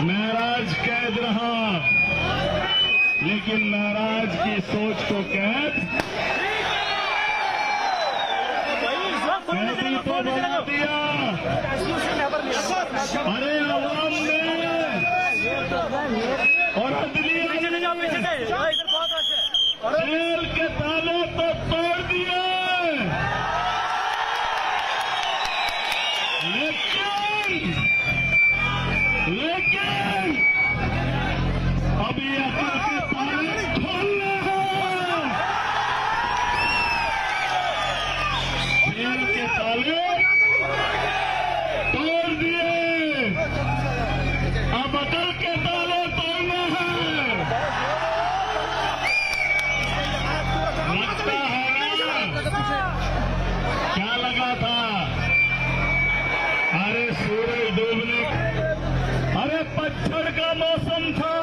महराज कैद रहा, लेकिन महराज की सोच को कैदी तो बना दिया। अरे अवाम ने और जेल के ताले तो तोड़ दिए, लेकिन अभी अकल के ताले खोलने हैं। जेल के ताले तोड़ दिए, अब अकल के ताले तोड़ने हैं। लगता है ना क्या लगा था? अरे सूरज डूबने, अरे पतझड़ का मौसम था,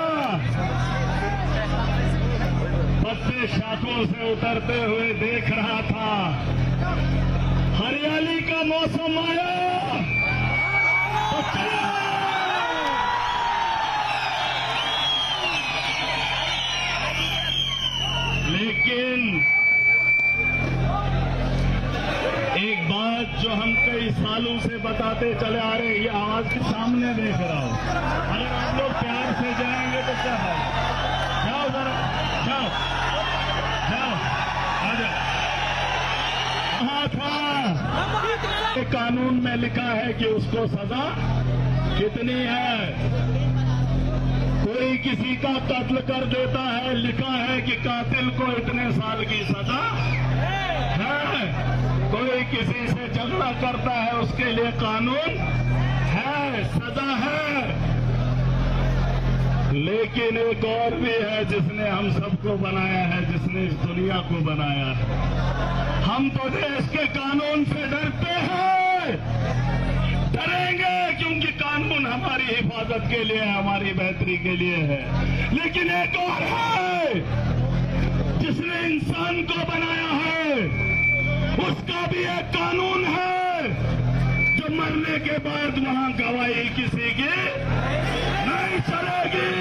पत्ते शाखों से उतरते हुए देख रहा था। हरियाली का मौसम आया तो चला। लेकिन एक बात जो हम कई सालों से बताते चले आ रहे, ये आवाज के सामने देख रहा हूं। अगर आप लोग प्यार से जाएंगे तो क्या है? जाओ जरा, जाओ जाओ, आ जाओ। कहा था कानून में लिखा है कि उसको सजा कितनी है। कोई किसी का कत्ल कर देता है, लिखा है कि कातिल को इतने साल की सजा है। कोई किसी से झगड़ा करता है, उसके लिए कानून है, सजा है। लेकिन एक और भी है जिसने हम सबको बनाया है, जिसने इस दुनिया को बनाया है। हम तो देश के कानून से डरते हैं, डरेंगे क्योंकि कानून हमारी हिफाजत के लिए है, हमारी बेहतरी के लिए है। लेकिन एक और है जिसने इंसान को बनाया है, उसका भी एक कानून है जो मरने के बाद वहां गवाही किसी की नहीं चलेगी।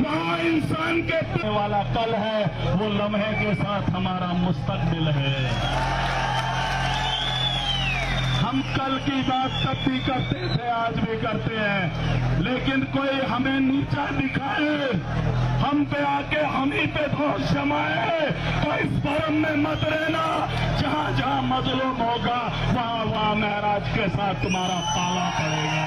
वहां इंसान के वाला कल है, वो लम्हे के साथ हमारा मुस्तकबिल है। हम कल की बात तब भी करते थे, आज भी करते हैं, लेकिन कोई हमें नीचा दिखाए, हम पे आके हम ही पे दोष जमाए तो इस भरम में मत रहना। जहां जहां मजलूम होगा वहां वहां महराज के साथ तुम्हारा पाला पड़ेगा।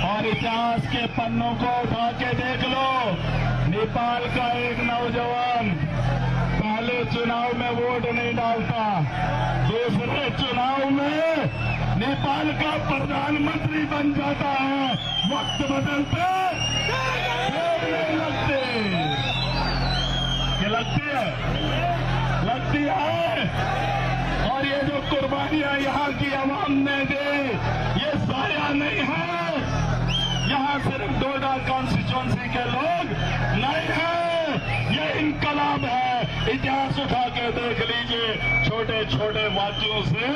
और इतिहास के पन्नों को उठा के देख लो। नेपाल का एक नौजवान पहले चुनाव में वोट नहीं डालता, दूसरे चुनाव में नेपाल का प्रधानमंत्री बन जाता है। वक्त बदलते नहीं लगते, ये लगती है, लगती है। और ये जो कुर्बानियां यहाँ की आवाम ने दी, ये जाया नहीं है। यहाँ सिर्फ डोडा कॉन्स्टिट्यूंसी के लोग नहीं हैं, ये इनकलाब है। इतिहास उठा के देख लीजिए, छोटे छोटे वाक्यों से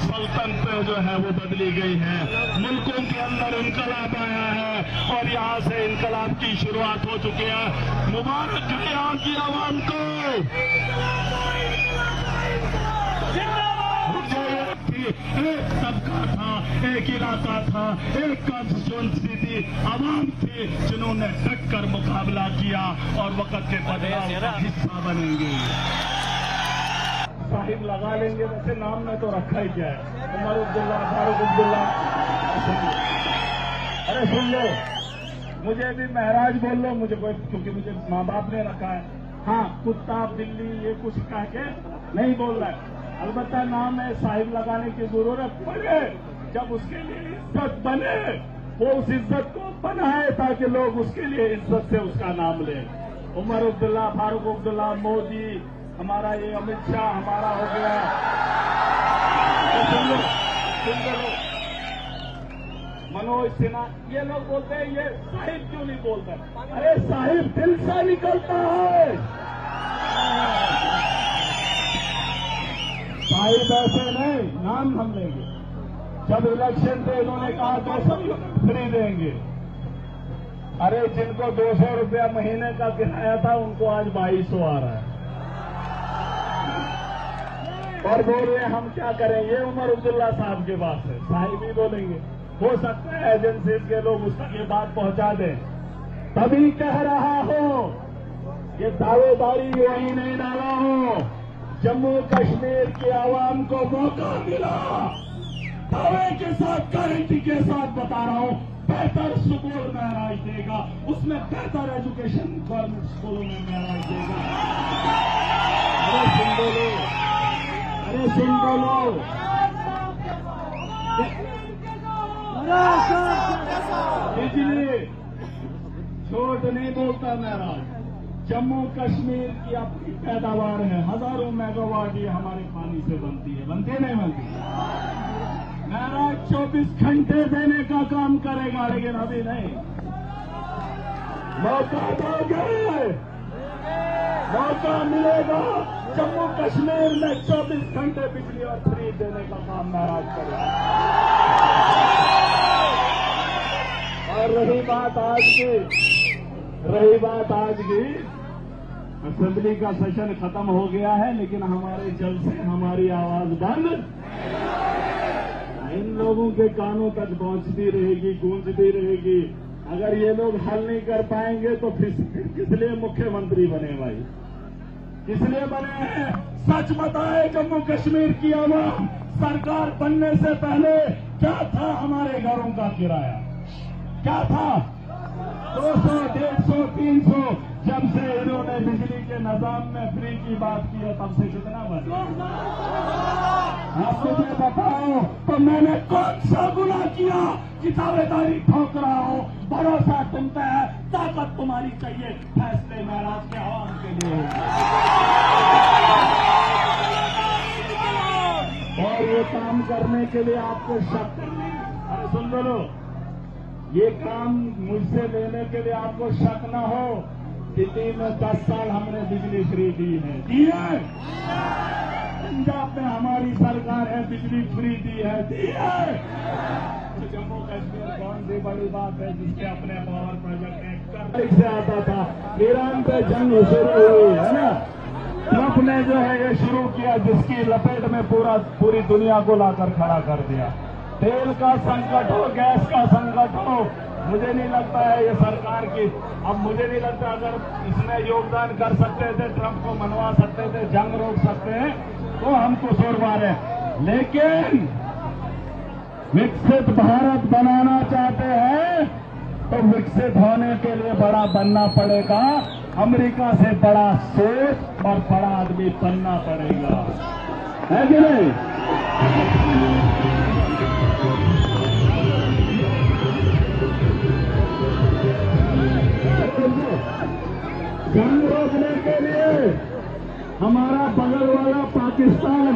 सल्तनतें जो है वो बदली गई है। मुल्कों के अंदर इनकलाब आया है और यहाँ से इनकलाब की शुरुआत हो चुकी है। मुबारक है यहाँ की आवाम को। एक तबका था, एक इलाका था, एक कॉन्स्टिट्यूंसी थी, आवाम थी जिन्होंने डटकर मुकाबला किया और वक्त के बदलाव का हिस्सा बनेंगे। साहिब लगा लेंगे, वैसे नाम में तो रखा ही क्या है, उमर अब्दुल्ला, फारूक अब्दुल्ला। अरे सुन लो, मुझे भी महराज बोल लो, मुझे कोई, क्योंकि मुझे माँ बाप ने रखा है। हाँ, कुत्ता बिल्ली ये कुछ कह के नहीं बोल रहा है। अलबत्ता नाम में साहिब लगाने की जरूरत पड़े, जब उसके लिए इज्जत बने, वो उस इज्जत को बनाए ताकि लोग उसके लिए इज्जत से उसका नाम लें। उमर अब्दुल्ला, फारूक अब्दुल्ला, मोदी, हमारा ये अमित शाह हमारा हो गया। सुन लो, मनोज सिन्हा, ये लोग बोलते हैं ये साहिब क्यों नहीं बोलते? अरे साहिब दिल से निकलता है। साहिब ऐसे नहीं, नाम हम लेंगे। जब इलेक्शन थे इन्होंने कहा 200 फ्री देंगे। अरे जिनको 200 रुपया महीने का किराया था उनको आज 2200 आ रहा है। और बोल रहे हम क्या करेंगे, उमर अब्दुल्ला साहब के पास है, साहिब ही बोलेंगे। हो सकता है एजेंसीज के लोग उस तक ये बात पहुंचा दें। तभी कह रहा हो ये दावेदारी यही नहीं डाला हो। जम्मू कश्मीर की आवाम को मौका मिला, दावे के साथ गारंटी के साथ बता रहा हूं, बेहतर स्कूल महराज देगा, उसमें बेहतर एजुकेशन गवर्नमेंट स्कूलों में महराज देगा। अरे सुन बोलो, अरे सुन बोलो, बिजली छोट नहीं बोलता महराज। जम्मू कश्मीर की अपनी पैदावार है, हजारों मेगावाट ये हमारे पानी से बनती है, बनती नहीं बनती। महराज 24 घंटे देने का काम करेगा, लेकिन अभी नहीं। मौका दोगे, मौका मिलेगा, जम्मू कश्मीर में 24 घंटे बिजली और फ्री देने का काम महराज करेगा। और रही बात आज की, असेंबली का सेशन खत्म हो गया है, लेकिन हमारे जल से हमारी आवाज बंद, इन लोगों के कानों तक पहुंचती रहेगी, गूंजती रहेगी। अगर ये लोग हल नहीं कर पाएंगे तो फिर किस लिए मुख्यमंत्री बने भाई, किस लिए बने हैं? सच बताए जम्मू कश्मीर की आवाम, सरकार बनने से पहले क्या था हमारे घरों का किराया, क्या था? 200, 150, 300। जब से इन्होंने बिजली के निजाम में फ्री की बात की है तब से कितना बना? आप मुझे बताओ तो मैंने कौन सा गुनाह किया कि दावेदारी ठोक रहा हो? भरोसा तुम पे है, ताकत तुम्हारी चाहिए, फैसले महराज के आवाम के लिए। और ये काम करने के लिए आपको शक करनी, अरे सुन लो, ये काम मुझसे लेने के लिए आपको शक न हो। दिल्ली में 10 साल हमने बिजली फ्री दी है, दी है। पंजाब में हमारी सरकार है, बिजली फ्री दी है, दी है। तो जम्मू कश्मीर कौन सी बड़ी बात है जिसके अपने पावर प्रोजेक्ट से आता था। ईरान पे जंग शुरू हुई है ना, ट्रंप ने जो है ये शुरू किया, जिसकी लपेट में पूरी दुनिया को लाकर खड़ा कर दिया। तेल का संकट हो, गैस का संकट हो, मुझे नहीं लगता है ये सरकार की, अब मुझे नहीं लगता अगर इसमें योगदान कर सकते थे, ट्रंप को मनवा सकते थे, जंग रोक सकते हैं, तो हम कसूरवार हैं। लेकिन विकसित भारत बनाना चाहते हैं तो विकसित होने के लिए बड़ा बनना पड़ेगा, अमेरिका से बड़ा सोच और बड़ा आदमी बनना पड़ेगा, है कि नहीं? जंग रोकने के लिए हमारा बगल वाला पाकिस्तान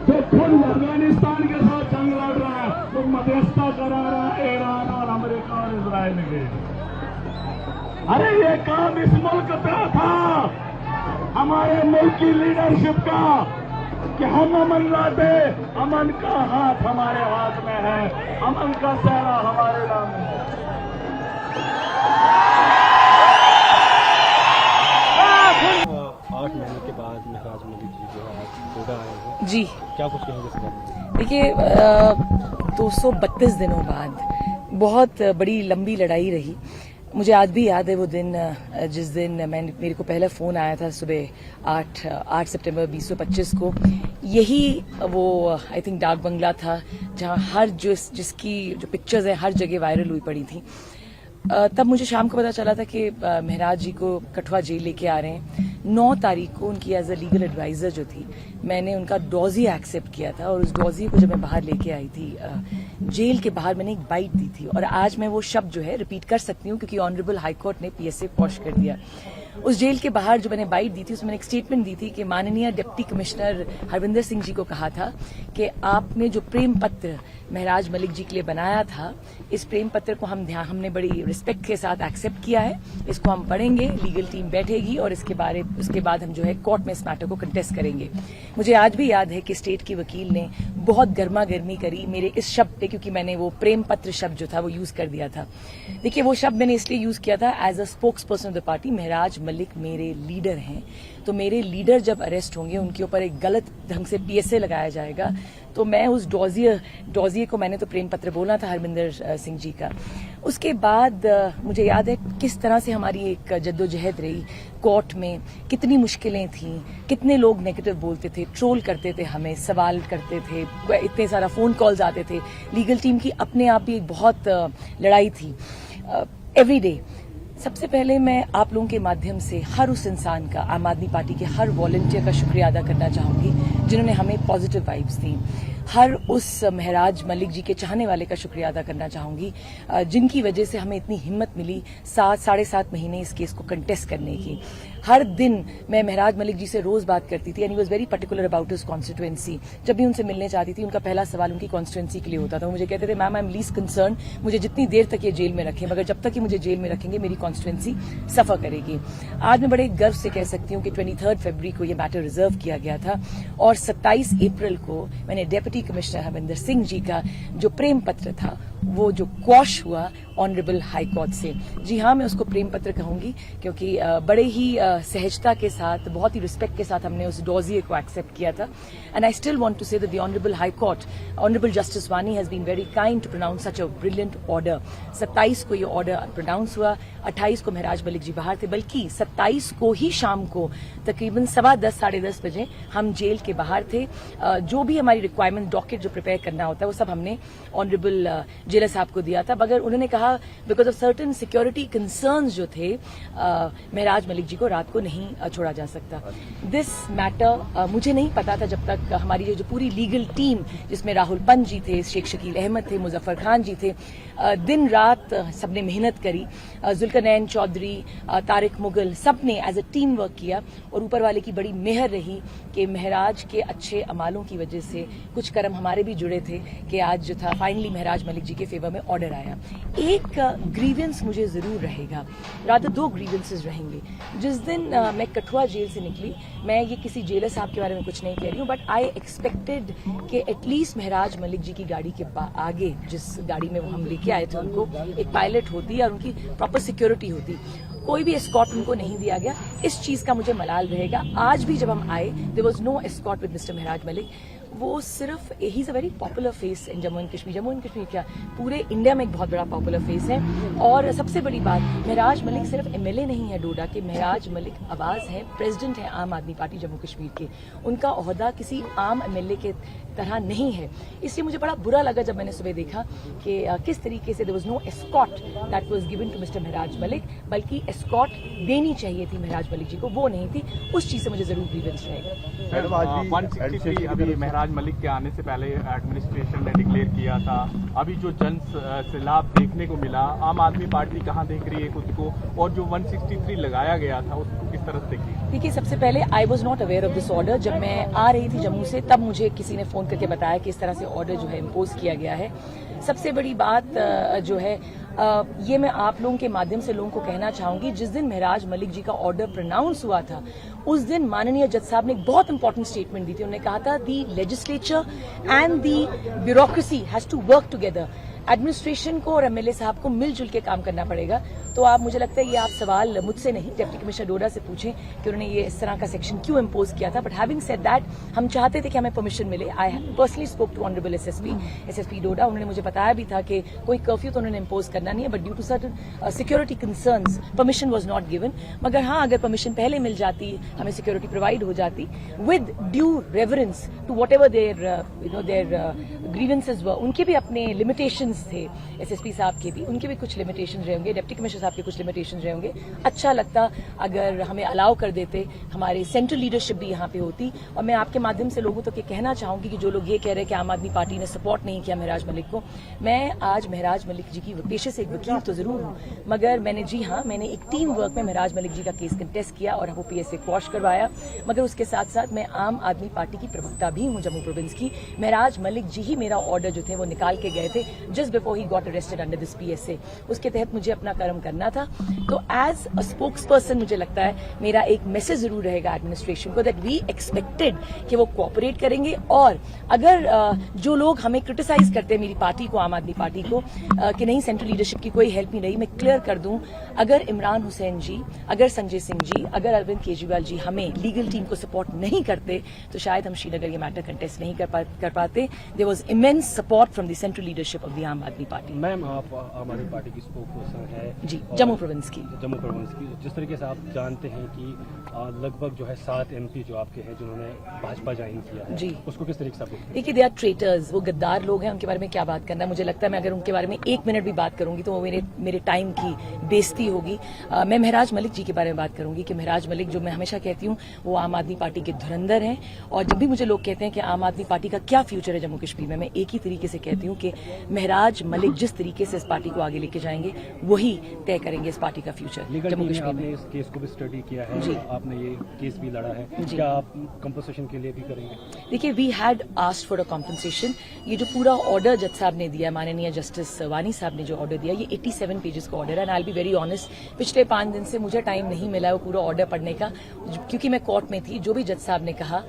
जो खुद अफगानिस्तान के साथ जंग लड़ रहा है, वो मध्यस्थता करा रहा है ईरान और अमेरिका और इजराइल के। अरे ये काम इस मुल्क पे था, हमारे मुल्क की लीडरशिप का, कि हम अमन लाते। अमन का हाथ हमारे हाथ में है, अमन का सहरा हमारे नाम में है। 8 महीने के बाद महराज मोदी जी जो है आज कोटा आए हैं जी, क्या कुछ कहेंगे इस बारे में? देखिए 232 दिनों बाद बहुत बड़ी लंबी लड़ाई रही। मुझे आज भी याद है वो दिन जिस दिन मेरे को पहला फोन आया था सुबह 8 सितंबर 2025 को। यही वो आई थिंक डाक बंगला था जहां हर जिसकी जो पिक्चर्स है हर जगह वायरल हुई पड़ी थी। तब मुझे शाम को पता चला था कि महराज जी को कठुआ जेल लेके आ रहे हैं। 9 तारीख को उनकी एज अ लीगल एडवाइजर जो थी, मैंने उनका डॉजिया एक्सेप्ट किया था और उस डॉजिया को जब मैं बाहर लेके आई थी जेल के बाहर, मैंने एक बाइट दी थी और आज मैं वो शब्द जो है रिपीट कर सकती हूँ क्योंकि ऑनरेबल हाई कोर्ट ने PSA पॉश कर दिया। उस जेल के बाहर जो मैंने बाइट दी थी उसमें मैंने एक स्टेटमेंट दी थी कि माननीय डिप्टी कमिश्नर हरविंदर सिंह जी को कहा था कि आपने जो प्रेम पत्र महराज मलिक जी के लिए बनाया था, इस प्रेम पत्र को हमने बड़ी रिस्पेक्ट के साथ एक्सेप्ट किया है। इसको हम पढ़ेंगे, लीगल टीम बैठेगी और उसके बाद हम जो है कोर्ट में इस मैटर को कंटेस्ट करेंगे। मुझे आज भी याद है कि स्टेट की वकील ने बहुत गर्मा गर्मी करी मेरे इस शब्द पे, क्योंकि मैंने वो प्रेम पत्र शब्द जो था वो यूज कर दिया था। देखिए, वो शब्द मैंने इसलिए यूज किया था as a spokesperson of the party. Maharaj Malik मेरे लीडर हैं, तो मेरे लीडर जब अरेस्ट होंगे उनके ऊपर एक गलत ढंग से पीएसए लगाया जाएगा, तो मैं उस डॉजिए को मैंने तो प्रेम पत्र बोला था हरमिंदर सिंह जी का। उसके बाद मुझे याद है किस तरह से हमारी एक जद्दोजहद रही कोर्ट में, कितनी मुश्किलें थीं, कितने लोग नेगेटिव बोलते थे, ट्रोल करते थे, हमें सवाल करते थे, इतने सारा फोन कॉल्स आते थे। लीगल टीम की अपने आप भी एक बहुत लड़ाई थी एवरी डे। सबसे पहले मैं आप लोगों के माध्यम से हर उस इंसान का, आम आदमी पार्टी के हर वॉलंटियर का शुक्रिया अदा करना चाहूंगी जिन्होंने हमें पॉजिटिव वाइब्स दी। हर उस महराज मलिक जी के चाहने वाले का शुक्रिया अदा करना चाहूंगी जिनकी वजह से हमें इतनी हिम्मत मिली 7-7.5 महीने इस केस को कंटेस्ट करने की। हर दिन मैं महराज मलिक जी से रोज बात करती थी and he was very particular about his constituency. जब भी उनसे मिलने जाती थी उनका पहला सवाल उनकी कॉन्स्टिट्यूएंसी के लिए होता था। वो मुझे कहते थे, ma'am I am least concern, मुझे जितनी देर तक ये जेल में रखें, मगर जब तक ये मुझे जेल में रखेंगे मेरी कॉन्स्टिट्यूएंसी सफर करेगी। आज मैं बड़े गर्व से कह सकती हूँ कि 23 फरवरी को ये मैटर रिजर्व किया गया था और 27 अप्रैल को मैंने डिप्टी कमिश्नर हरविंदर सिंह जी का जो प्रेम पत्र था वो जो क्वॉश हुआ ऑनरेबल हाई कोर्ट से। जी हाँ, मैं उसको प्रेम पत्र कहूंगी क्योंकि बड़े ही सहजता के साथ, बहुत ही रिस्पेक्ट के साथ हमने उस डॉजिए को एक्सेप्ट किया था। And I still want to say that the honourable high court, honourable justice Wani has been very kind to pronounce such a brilliant order. 27 को ये ऑर्डर प्रोनाउंस हुआ, 28 को महराज मलिक जी बाहर थे, बल्कि 27 को ही शाम को तकरीबन 10:15 साढ़े 10 बजे हम जेल के बाहर थे। जो भी हमारी रिक्वायरमेंट डॉकेट जो प्रिपेयर करना होता है वो सब हमने ऑनरेबल जेलर साहब को दिया था, मगर उन्होंने कहा because of certain security concerns जो थे महराज मलिक जी को रात को नहीं छोड़ा जा सकता। दिस मैटर मुझे नहीं पता था जब तक हमारी जो पूरी लीगल टीम, जिसमें राहुल पंत जी थे, शेख शकील अहमद थे, मुजफ्फर खान जी थे, दिन रात सबने मेहनत करी, जुल्करनैन चौधरी, तारिक मुगल, सबने एज अ टीम वर्क किया और ऊपर वाले की बड़ी मेहर रही कि महराज के अच्छे अमालों की वजह से कुछ कर्म हमारे भी जुड़े थे कि आज जो था फाइनली महराज मलिक जी के फेवर में ऑर्डर आया। एक ग्रीवेंस मुझे जरूर रहेगा, रादर 2 ग्रीवेंसेस रहेंगे। जिस दिन मैं कठुआ जेल से निकली, मैं ये किसी जेलर साहब के बारे में कुछ नहीं कह रही हूँ, बट आई एक्सपेक्टेड कि एटलीस्ट महराज मलिक जी की गाड़ी के आगे, जिस गाड़ी में वो हम लेके आए थे, उनको एक पायलट होती और उनकी प्रॉपर सिक्योरिटी होती। कोई भी एस्कॉर्ट उनको नहीं दिया गया। इस चीज का मुझे मलाल रहेगा। आज भी जब हम आए, there was no escort with mister Maharaj Malik. वो सिर्फ ही is a very popular face in Jammu and Kashmir. Jammu and Kashmir क्या, पूरे इंडिया में एक बहुत बड़ा पॉपुलर फेस है। और सबसे बड़ी बात, महराज मलिक सिर्फ एमएलए नहीं है डोडा के, महराज मलिक आवाज है, प्रेसिडेंट है आम आदमी पार्टी जम्मू कश्मीर के। उनका ओहदा किसी आम एमएलए के तरह नहीं है। इसलिए मुझे बड़ा बुरा लगा जब मैंने सुबह देखा कि किस तरीके से there was no escort that was given to mister Maharaj Malik, बल्कि एस्कॉर्ट देनी चाहिए थी महराज मलिक जी को, वो नहीं थी। उस चीज से मुझे जरूर ग्रीवेंस रहेगा। 163 अभी महराज मलिक के आने से पहले एडमिनिस्ट्रेशन ने डिक्लेयर किया था। अभी जो जन सैलाब देखने को मिला, आम आदमी पार्टी कहाँ देख रही है खुद को, और जो 163 लगाया गया था उसको किस तरह से देखी? देखिए, सबसे पहले I was not aware of this order. जब मैं आ रही थी जम्मू से, तब मुझे किसी ने फोन करके बताया कि इस तरह से ऑर्डर जो है इम्पोज किया गया है। सबसे बड़ी बात जो है, ये मैं आप लोगों के माध्यम से लोगों को कहना चाहूंगी, जिस दिन महराज मलिक जी का ऑर्डर प्रोनाउंस हुआ था, उस दिन माननीय जज साहब ने एक बहुत इंपॉर्टेंट स्टेटमेंट दी थी। उन्होंने कहा था, the legislature and the bureaucracy has to work together. Administration को और एमएलए साहब को मिलजुल के काम करना पड़ेगा। तो आप, मुझे लगता है ये आप सवाल मुझसे नहीं, डिप्टी कमिश्नर डोडा से पूछें कि उन्होंने ये इस तरह का सेक्शन क्यों इम्पोज किया था। बट हैविंग सेड दैट, हम चाहते थे कि हमें परमिशन मिले। I personally spoke to honourable SSP Doda. उन्होंने मुझे बताया भी था कि कोई कर्फ्यू तो उन्होंने इम्पोज करना नहीं है, but due to certain security concerns permission was not given. मगर हाँ, अगर परमिशन पहले मिल जाती, हमें सिक्योरिटी प्रोवाइड हो जाती with due reverence to whatever their grievances were. उनके भी अपने लिमिटेशंस थे, एसएसपी साहब के भी, उनके भी कुछ लिमिटेशंस रहे होंगे, डिप्टी कमिश्नर साहब के कुछ लिमिटेशन रहे होंगे। अच्छा लगता अगर हमें अलाउ कर देते, हमारे सेंट्रल लीडरशिप भी यहाँ पे होती। और मैं आपके माध्यम से लोगों तक ये कहना चाहूंगी कि जो लोग ये कह रहे हैं कि आम आदमी पार्टी ने सपोर्ट नहीं किया महराज मलिक को, मैं आज महराज मलिक जी की पेशे से एक वकील तो जरूर हूँ, मगर मैंने मैंने एक टीम वर्क में महराज मलिक जी का केस कंटेस्ट किया और वो PSA क्वॉश करवाया। मगर उसके साथ साथ मैं आम आदमी पार्टी की प्रवक्ता भी हूँ जम्मू प्रोविंस की। महराज मलिक जी ही मेरा ऑर्डर जो थे वो निकाल के गए थे just before he got arrested under this PSA। उसके तहत मुझे अपना कर्म करना था। तो एज अ स्पोक्स पर्सन मुझे लगता है मेरा एक मैसेज जरूर रहेगा एडमिनिस्ट्रेशन को, दैट वी एक्सपेक्टेड कि वो कोऑपरेट करेंगे। और अगर जो लोग हमें क्रिटिसाइज करते हैं मेरी पार्टी को, आम आदमी पार्टी को, कि नहीं सेंट्रल लीडरशिप की कोई हेल्प नहीं रही, मैं क्लियर कर दूं, अगर इमरान हुसैन जी, अगर संजय सिंह जी, अगर अरविंद केजरीवाल जी हमें लीगल टीम को सपोर्ट नहीं करते तो शायद हम श्रीनगर ये मैटर कंटेस्ट नहीं कर पाते। There was immense support from the central leadership of the Aam Aadmi party. Ma'am, आप आम आदमी पार्टी की स्पोक पर्सन है जी, जम्मू प्रोविंस की। जिस तरीके से आप जानते हैं कि लगभग जो है 7 MP जो आपके हैं जिन्होंने भाजपा ज्वाइन किया है, जी, उसको किस तरीके से आप देखते हैं? देखिए, दे आर ट्रेटर्स, वो गद्दार लोग हैं, उनके बारे में क्या बात करना है। मुझे लगता है मैं अगर उनके बारे में 1 मिनट भी बात करूंगी तो वो मेरे टाइम की बेइज्जती होगी। मैं महराज मलिक जी के बारे में बात करूंगी कि महराज मलिक, जो मैं हमेशा कहती हूँ, वो आम आदमी पार्टी के धुरंधर हैं। और जब भी मुझे लोग कहते हैं कि आम आदमी पार्टी का क्या फ्यूचर है जम्मू कश्मीर में, मैं एक ही तरीके से कहती हूँ कि महराज मलिक जिस तरीके से इस पार्टी को आगे लेके जाएंगे वही तय करेंगे इस पार्टी का फ्यूचर जम्मू कश्मीर में। इस केस को भी स्टडी किया है जी, आपने ये केस भी लड़ा है, क्या आप कंपनसेशन के लिए भी करेंगे? देखिए, we had asked for a compensation. ये जो पूरा ऑर्डर जज साहब ने दिया, माननीय जस्टिस वानी साहब ने जो ऑर्डर दिया, ये 87 पेजेस का ऑर्डर है। And I will be very honest, पिछले 5 दिन से मुझे टाइम नहीं मिला है वो पूरा ऑर्डर पढ़ने का, क्योंकि मैं कोर्ट में थी। जो भी जज साहब ने कहा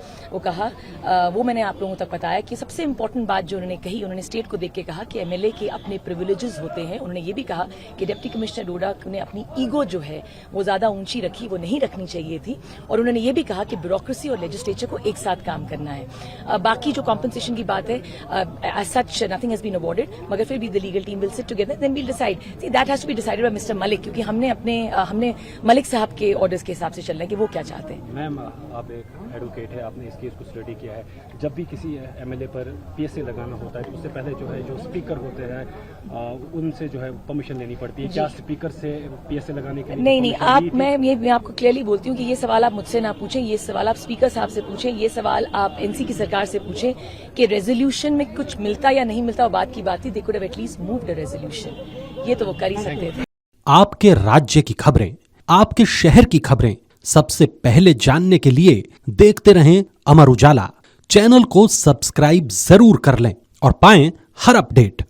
वो मैंने आप लोगों तक बताया कि सबसे इंपॉर्टेंट बात जो उन्होंने कही, उन्होंने स्टेट को देख के कहा कि MLA के अपने प्रिविलेजेस होते हैं। उन्होंने ये भी कहा कि डिप्टी कमिश्नर डोडा ने अपनी ईगो जो है वो ज्यादा ऊंची रखी, वो नहीं रखनी चाहिए थी। और उन्होंने ये भी कहा कि ब्यूरोक्रेसी और लेजिस्लेचर को एक साथ काम करना है। बाकी जो कॉम्पनसेशन की बात है, as such nothing has been awarded, मगर फिर भी the legal team will sit together, then we'll decide. See, that has to be decided by mister Malik, क्योंकि हमने मलिक साहब के ऑर्डर्स के हिसाब से चलना है कि वो क्या चाहते हैं। मैम, आप एक एडवोकेट है, आपने इस केस को स्टडी किया है। जब भी किसी MLA पर PSA लगाना होता है तो उससे पहले जो स्पीकर होते हैं उनसे जो है परमिशन लेनी पड़ती है। क्या स्पीकर से PSA लगाने के लिए? नहीं, मैं आपको क्लियरली बोलती हूँ कि ये सवाल आप मुझसे ना पूछें, ये सवाल आप स्पीकर साहब से पूछें, ये सवाल आप NC की सरकार से पूछें कि रेजोल्यूशन में कुछ मिलता या नहीं मिलता, वो बात की बात थी। They could have at least moved a resolution, ये तो वो कर ही सकते थे। आपके राज्य की खबरें, आपके शहर की खबरें सबसे पहले जानने के लिए देखते रहें अमर उजाला। चैनल को सब्सक्राइब जरूर कर लें और पाएं हर अपडेट।